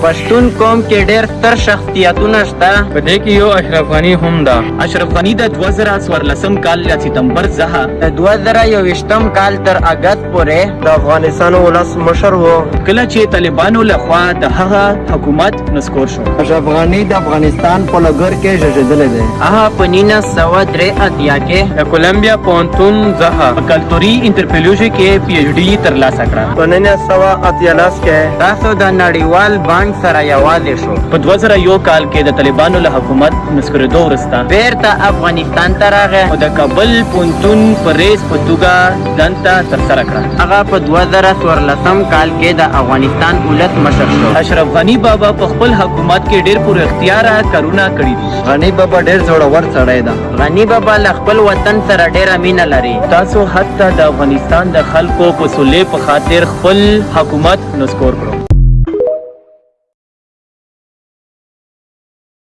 پښتون قوم کې ډېر ستر شخصیتونه شته. په دې کې یو اشرف غنی هم ده. اشرف غنی د 2014 کال له سپتمبر څخه د 2021 کال تر اگست پورې د افغانستان ولس مشر و. کله چې طالبانو لخوا د هغه حکومت نسکور شو. اشرف غنی د افغانستان په لګر کې ژوندل دي. هغه په 1983 کې د کولمبیا پونتون څخه په کلتوري انټرپریولوژي کې پی ایچ ډي ترلاسه کړه. په 1983 کې تاسو د نړیوال بانک سره یوازې شو. په 2001 کال کې د طالبانو له حکومت نسکورېدو وروسته بیرته افغانستان ته راغی او د کابل پونتون په ریس په توګه دنده ترسره کړه. هغه په 2014 کال کې د افغانستان ولس مشر شو. اشرف غنی بابا په خپل حکومت کې ډېر پوره اختیاره کارونه کړي دي. غنی بابا ډېر زړور سړی ده. غنی بابا له خپل وطن سره ډېره مینه لري. تاسو حتی د افغانستان د خلکو په سولې په خاطر خپل حکومت نسکور کړو.